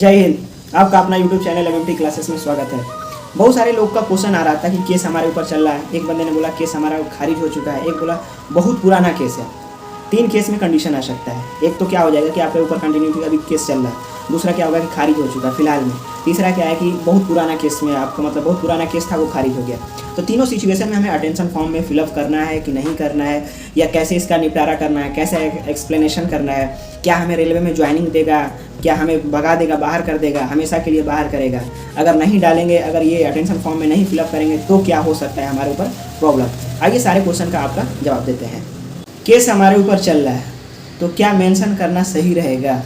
जय हिंद। आपका अपना YouTube चैनल एमएमटी क्लासेस में स्वागत है। बहुत सारे लोग का क्वेश्चन आ रहा था कि केस हमारे ऊपर चल रहा है। एक बंदे ने बोला केस हमारा खारिज हो चुका है, एक बोला बहुत पुराना केस है। 3 केस में कंडीशन आ सकता है। एक तो क्या हो जाएगा कि आपके ऊपर कंटिन्यूटी अभी केस चल रहा है, दूसरा क्या होगा कि खारिज हो चुका है फिलहाल में, तीसरा क्या है कि बहुत पुराना केस में आपका मतलब बहुत पुराना केस था वो खारिज हो गया। तो तीनों सिचुएशन में हमें अटेंशन फॉर्म में फिलअप करना है कि नहीं करना है, या कैसे इसका निपटारा करना है, कैसे एक्सप्लेनेशन करना है, क्या हमें रेलवे में ज्वाइनिंग देगा, क्या हमें भगा देगा, बाहर कर देगा, हमेशा के लिए बाहर करेगा, अगर नहीं डालेंगे, अगर ये अटेंशन फॉर्म में नहीं फिलअप करेंगे तो क्या हो सकता है हमारे ऊपर प्रॉब्लम। आइए सारे क्वेश्चन का आपका जवाब देते हैं। केस हमारे ऊपर चल रहा है तो क्या मेंशन करना सही रहेगा।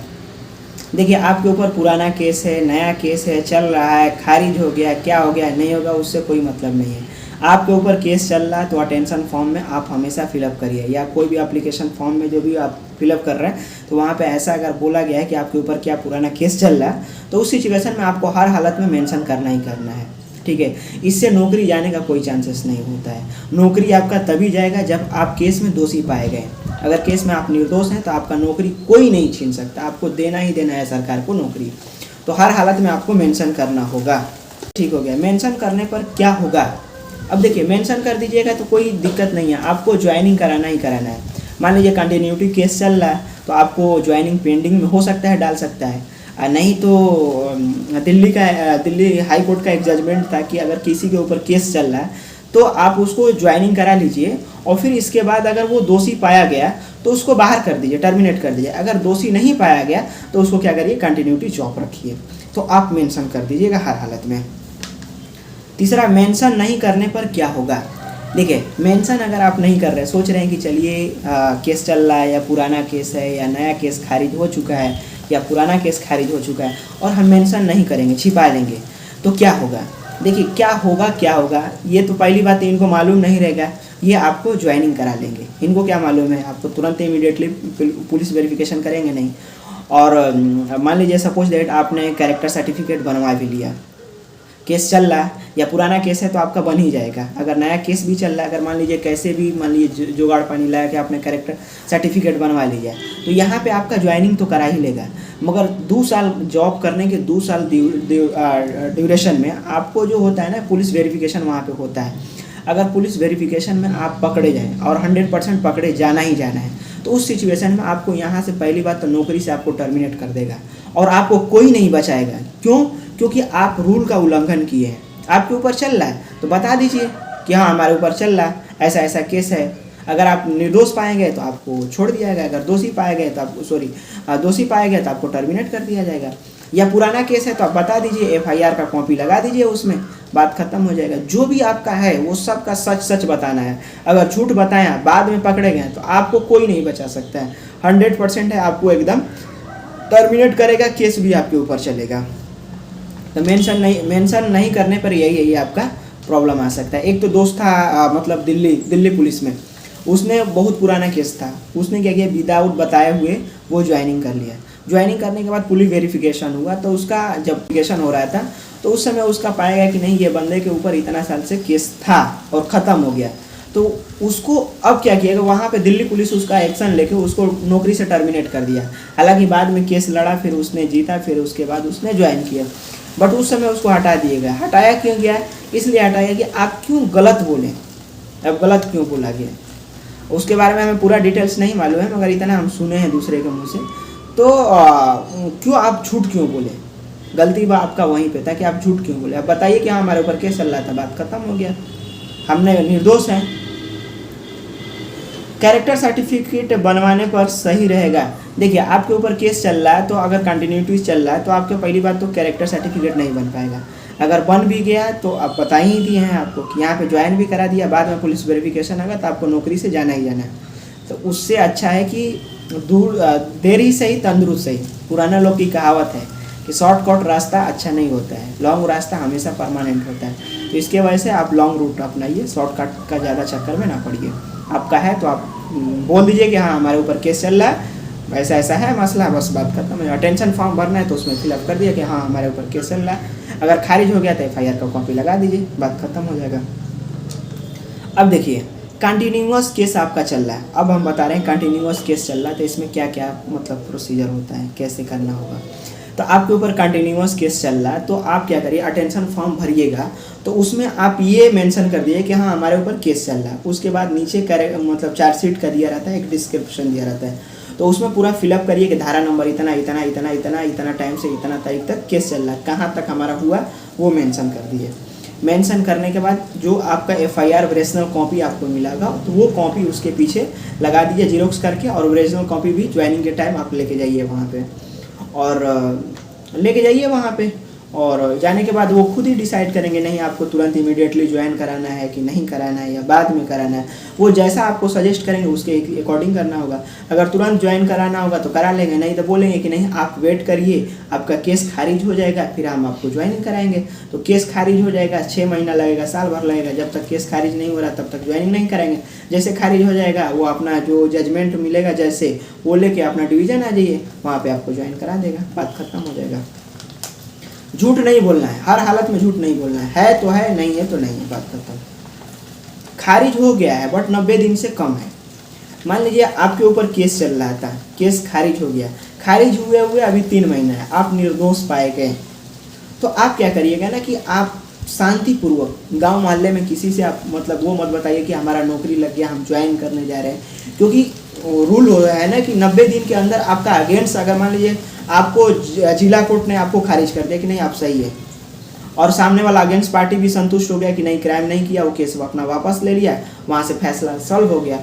देखिए आपके ऊपर पुराना केस है, नया केस है, चल रहा है, खारिज हो गया, क्या हो गया नहीं होगा उससे कोई मतलब नहीं है। आपके ऊपर केस चल रहा है तो अटेंशन फॉर्म में आप हमेशा फिलअप करिए, या कोई भी एप्लीकेशन फॉर्म में जो भी आप फिलअप कर रहे हैं तो वहाँ पे ऐसा अगर बोला गया है कि आपके ऊपर क्या पुराना केस चल रहा है तो उस सिचुएशन में आपको हर हालत में मेंशन करना ही करना है, ठीक है। इससे नौकरी जाने का कोई चांसेस नहीं होता है। नौकरी आपका तभी जाएगा जब आप केस में दोषी पाए गए। अगर केस में आप निर्दोष हैं तो आपका नौकरी कोई नहीं छीन सकता, आपको देना ही देना है सरकार को नौकरी। तो हर हालत में आपको मेंशन करना होगा, ठीक हो गया। मेंशन करने पर क्या होगा, अब देखिए मेंशन कर दीजिएगा तो कोई दिक्कत नहीं है, आपको ज्वाइनिंग कराना ही कराना है। मान लीजिए कंटिन्यूटी केस चल रहा है तो आपको ज्वाइनिंग पेंडिंग में हो सकता है, डाल सकता है। नहीं तो दिल्ली हाई कोर्ट का एक जजमेंट था कि अगर किसी के ऊपर केस चल रहा है तो आप उसको ज्वाइनिंग करा लीजिए, और फिर इसके बाद अगर वो दोषी पाया गया तो उसको बाहर कर दीजिए, टर्मिनेट कर दीजिए। अगर दोषी नहीं पाया गया तो उसको क्या करिए, कंटिन्यूटी जॉब रखिए। तो आप मेंशन कर दीजिएगा हर हालत में। तीसरा, मेंशन नहीं करने पर क्या होगा। देखिए मेंशन अगर आप नहीं कर रहे, सोच रहे हैं कि चलिए केस चल रहा है, या पुराना केस है, या नया केस खारिज हो चुका है, या पुराना केस खारिज हो चुका है, और हम मेंशन नहीं करेंगे, छिपा लेंगे, तो क्या होगा। देखिए क्या होगा ये तो पहली बात इनको मालूम नहीं रहेगा। ये आपको ज्वाइनिंग करा लेंगे, इनको क्या मालूम है, आपको तुरंत इमीडिएटली पुलिस वेरिफिकेशन करेंगे नहीं। और मान लीजिए सपोज दैट आपने कैरेक्टर सर्टिफिकेट बनवा भी लिया, केस चल रहा है या पुराना केस है तो आपका बन ही जाएगा। अगर नया केस भी चल रहा है, अगर मान लीजिए कैसे भी मान लीजिए जुगाड़ पानी लाया कि आपने कैरेक्टर सर्टिफिकेट बनवा लिया, तो यहाँ पे आपका ज्वाइनिंग तो करा ही लेगा। मगर 2 साल जॉब करने के 2 साल ड्यूरेशन में आपको जो होता है ना, पुलिस वेरिफिकेशन वहाँ पे होता है। अगर पुलिस वेरिफिकेशन में आप पकड़े जाएँ, और 100% पकड़े जाना ही जाना है, तो उस सिचुएशन में आपको यहाँ से पहली बात तो नौकरी से आपको टर्मिनेट कर देगा, और आपको कोई नहीं बचाएगा। क्यों? क्योंकि आप रूल का उल्लंघन किए हैं। आपके ऊपर चल रहा है तो बता दीजिए कि हाँ हमारे ऊपर चल रहा है, ऐसा ऐसा केस है। अगर आप निर्दोष पाए गए तो आपको छोड़ दिया जाएगा, अगर दोषी पाए गए तो आपको दोषी पाए गए तो आपको टर्मिनेट कर दिया जाएगा। या पुराना केस है तो आप बता दीजिए, FIR का कॉपी लगा दीजिए, उसमें बात खत्म हो जाएगा। जो भी आपका है वो सब का सच सच बताना है। अगर झूठ बताया बाद में पकड़े गए तो आपको कोई नहीं बचा सकता है। 100% है, आपको एकदम टर्मिनेट करेगा, केस भी आपके ऊपर चलेगा। तो मेंशन नहीं करने पर यही आपका प्रॉब्लम आ सकता है। एक तो दोस्त था मतलब दिल्ली पुलिस में, उसने बहुत पुराना केस था, उसने क्या किया, विदाउट बताए हुए वो ज्वाइनिंग कर लिया। ज्वाइनिंग करने के बाद पुलिस वेरिफिकेशन हुआ, तो उसका जब वेरिफिकेशन हो रहा था तो उस समय उसका पाया गया कि नहीं, ये बंदे के ऊपर इतना साल से केस था और ख़त्म हो गया। तो उसको अब क्या किया, वहाँ पे दिल्ली पुलिस उसका एक्शन लेके उसको नौकरी से टर्मिनेट कर दिया। हालांकि बाद में केस लड़ा, फिर उसने जीता, फिर उसके बाद उसने ज्वाइन किया, बट उस समय उसको हटा दिया गया। हटाया क्यों गया, इसलिए हटाया कि आप क्यों गलत बोले, अब गलत क्यों बोला गया। उसके बारे में हमें पूरा डिटेल्स नहीं मालूम है, मगर इतना हम सुने हैं दूसरे के मुँह से। तो क्यों आप झूठ क्यों बोले, गलती बात आपका वहीं पे था कि आप झूठ क्यों बोले। अब बताइए कि हाँ हमारे ऊपर केस चल रहा था, बात खत्म हो गया, हमने निर्दोष हैं। कैरेक्टर सर्टिफिकेट बनवाने पर सही रहेगा। देखिए आपके ऊपर केस चल रहा है तो अगर कंटिन्यूटी चल रहा है तो आपके पहली बात तो कैरेक्टर सर्टिफिकेट नहीं बन पाएगा। अगर बन भी गया तो आप बता ही दिए हैं आपको कि यहाँ पे ज्वाइन भी करा दिया, बाद में पुलिस वेरिफिकेशन होगा तो आपको नौकरी से जाना ही जाना है। तो उससे अच्छा है कि देर ही सही तंदुरुस्त सही। पुराना लोग की कहावत है कि शॉर्टकट रास्ता अच्छा नहीं होता है, लॉन्ग रास्ता हमेशा परमानेंट होता है। तो इसके वजह से आप लॉन्ग रूट अपनाइए, शॉर्टकट का ज़्यादा चक्कर में ना पड़िए। आपका है तो आप बोल दीजिए कि हाँ हमारे ऊपर केस चल रहा है, ऐसा ऐसा है मसला, बस बात खत्म है। अटेंशन फॉर्म भरना है तो उसमें फिलअप कर दिया कि हाँ हमारे ऊपर केस चल रहा है। अगर खारिज हो गया तो FIR का कॉपी लगा दीजिए, बात खत्म हो जाएगा। अब देखिए कंटिन्यूअस केस आपका चल रहा है, अब हम बता रहे हैं कंटिन्यूअस केस चल रहा है तो इसमें क्या क्या मतलब प्रोसीजर होता है, कैसे करना होगा। तो आपके ऊपर कंटिन्यूअस केस चल रहा है, तो आप क्या करिए, अटेंशन फॉर्म भरिएगा तो उसमें आप ये मेंशन कर दिए कि हाँ हमारे ऊपर केस चल रहा है। उसके बाद नीचे मतलब चार्जशीट का दिया रहता है, एक डिस्क्रिप्शन दिया रहता है, तो उसमें पूरा फिलअप करिए कि धारा नंबर इतना इतना इतना इतना इतना टाइम से इतना तारीख तक केस चल रहा है, कहाँ तक हमारा हुआ वो मेंशन कर दिए। मेंशन करने के बाद जो आपका एफआईआर ओरिजिनल कॉपी आपको मिलेगा तो वो कॉपी उसके पीछे लगा दीजिए जीरोक्स करके, और ओरिजिनल कॉपी भी ज्वाइनिंग के टाइम आप लेके जाइए वहाँ पे, और लेके जाइए वहाँ पे। और जाने के बाद वो खुद ही डिसाइड करेंगे, नहीं आपको तुरंत इमीडिएटली ज्वाइन कराना है कि नहीं कराना है या बाद में कराना है, वो जैसा आपको सजेस्ट करेंगे उसके अकॉर्डिंग करना होगा। अगर तुरंत ज्वाइन कराना होगा तो करा लेंगे, नहीं तो बोलेंगे कि नहीं आप वेट करिए, आपका केस खारिज हो जाएगा फिर हम आपको ज्वाइनिंग कराएंगे। तो केस खारिज हो जाएगा, 6 महीना लगेगा, साल भर लगेगा, जब तक केस खारिज नहीं हो रहा तब तक ज्वाइनिंग नहीं कराएंगे। जैसे खारिज हो जाएगा वो अपना जो जजमेंट मिलेगा जैसे वो लेके अपना डिवीज़न आ जाइए, वहाँ पर आपको ज्वाइन करा देगा, बात खत्म हो जाएगा। झूठ नहीं बोलना है, हर हालत में झूठ नहीं बोलना है तो है, नहीं है तो नहीं है, बात खत्म। खारिज हो गया है बट 90 दिन से कम है, मान लीजिए आपके ऊपर केस चल रहा था, केस खारिज हो गया, खारिज हुए अभी 3 महीना है, आप निर्दोष पाए गए, तो आप क्या करिएगा ना कि आप शांतिपूर्वक गांव मोहल्ले में किसी से आप मतलब वो मत बताइए कि हमारा नौकरी लग गया हम ज्वाइन करने जा रहे हैं, क्योंकि रूल हो रहा है ना कि 90 दिन के अंदर आपका अगेंस्ट, अगर मान लीजिए आपको जिला कोर्ट ने आपको खारिज कर दिया कि नहीं आप सही है, और सामने वाला अगेंस्ट पार्टी भी संतुष्ट हो गया कि नहीं क्राइम नहीं किया, वो केस अपना वापस ले लिया, वहाँ से फैसला सॉल्व हो गया।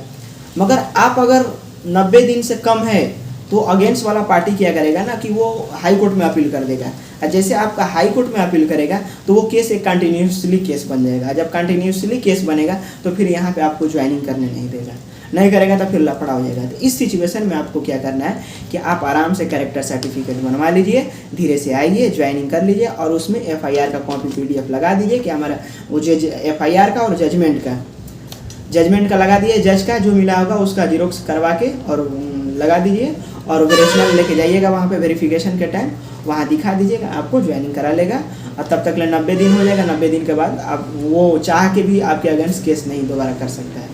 मगर आप अगर 90 दिन से कम है तो अगेंस्ट वाला पार्टी क्या करेगा ना कि वो हाई कोर्ट में अपील कर देगा, और जैसे आपका हाई कोर्ट में अपील करेगा तो वो केस एक कंटिन्यूसली केस बन जाएगा। जब कंटिन्यूसली केस बनेगा तो फिर यहाँ पे आपको ज्वाइनिंग करने नहीं देगा, नहीं करेगा तो फिर लफड़ा हो जाएगा। तो इस सिचुएशन में आपको क्या करना है कि आप आराम से कैरेक्टर सर्टिफिकेट बनवा लीजिए, धीरे से आइए ज्वाइनिंग कर लीजिए, और उसमें एफआईआर का कॉपी पीडीएफ लगा दीजिए कि हमारा वो एफआईआर का और जजमेंट का लगा दिए, जज का जो मिला होगा उसका जीरोक्स करवा के और लगा दीजिए, और ओरिजिनल लेके जाइएगा वहाँ पे वेरिफिकेशन के टाइम, वहाँ दिखा दीजिएगा, आपको ज्वाइनिंग करा लेगा। और तब तक ले 90 दिन हो जाएगा, 90 दिन के बाद आप वो चाह के भी आपके अगेंस्ट केस नहीं दोबारा कर सकता है,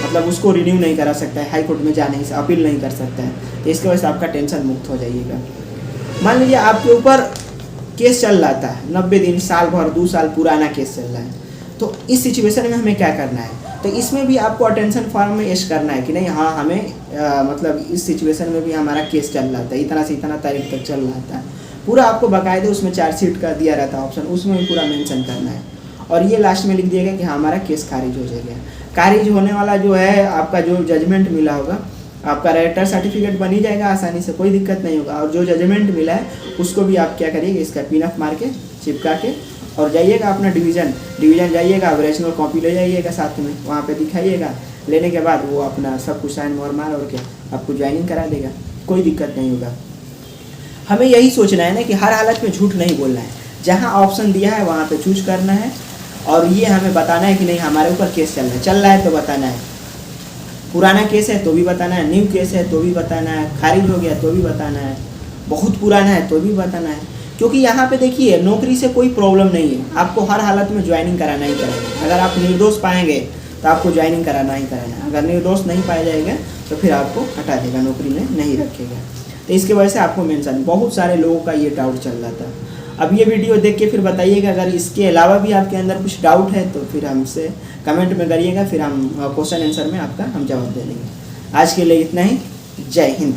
मतलब उसको रिन्यू नहीं करा सकता है, हाई कोर्ट में जा नहीं सकता, अपील नहीं कर सकता है। तो इसकी वजह से आपका टेंशन मुक्त हो जाइएगा। मान लीजिए आपके ऊपर केस चल रहा था 90 दिन, साल भर, 2 साल पुराना केस चल रहा है, तो इस सिचुएशन में हमें क्या करना है, तो इसमें भी आपको अटेंशन फॉर्म में यश करना है कि नहीं हाँ हमें मतलब इस सिचुएशन में भी हमारा केस चल रहा था, इतना से इतना तारीख तक चल रहा था, पूरा आपको बाकायदे उसमें चार्जशीट का दिया रहता है ऑप्शन, उसमें भी पूरा मेंशन करना है। और ये लास्ट में लिख दिएगा कि हाँ हमारा केस खारिज हो जाएगा। खारिज होने वाला जो है आपका जो जजमेंट मिला होगा, आपका कैरेक्टर सर्टिफिकेट बन ही जाएगा आसानी से, कोई दिक्कत नहीं होगा। और जो जजमेंट मिला है उसको भी आप क्या करिएगा, इसका पिन ऑफ मार के चिपका के और जाइएगा अपना डिवीज़न जाइएगा, ओरिजिनल कॉपी ले जाइएगा साथ में, वहाँ पे दिखाइएगा, लेने के बाद वो अपना सब कुछ साइन मोर मार और के आपको ज्वाइनिंग करा देगा, कोई दिक्कत नहीं होगा। हमें यही सोचना है ना कि हर हालत में झूठ नहीं बोलना है, जहाँ ऑप्शन दिया है वहाँ पे चूज करना है, और ये हमें बताना है कि नहीं हमारे ऊपर केस चल रहा है तो बताना है, पुराना केस है तो भी बताना है, न्यू केस है तो भी बताना है, खारिज हो गया तो भी बताना है, बहुत पुराना है तो भी बताना है। क्योंकि यहाँ पे देखिए नौकरी से कोई प्रॉब्लम नहीं है, आपको हर हालत में ज्वाइनिंग कराना ही कराना। अगर आप निर्दोष पाएंगे तो आपको ज्वाइनिंग कराना ही कराना, अगर निर्दोष नहीं पाया जाएगा तो फिर आपको हटा देगा, नौकरी में नहीं रखेगा। तो इसके वजह से आपको मेंशन, बहुत सारे लोगों का ये डाउट चल रहा था। अब ये वीडियो देख के फिर बताइएगा, अगर इसके अलावा भी आपके अंदर कुछ डाउट है तो फिर हमसे कमेंट में करिएगा, फिर हम क्वेश्चन आंसर में आपका हम जवाब दे देंगे। आज के लिए इतना ही, जय हिंद।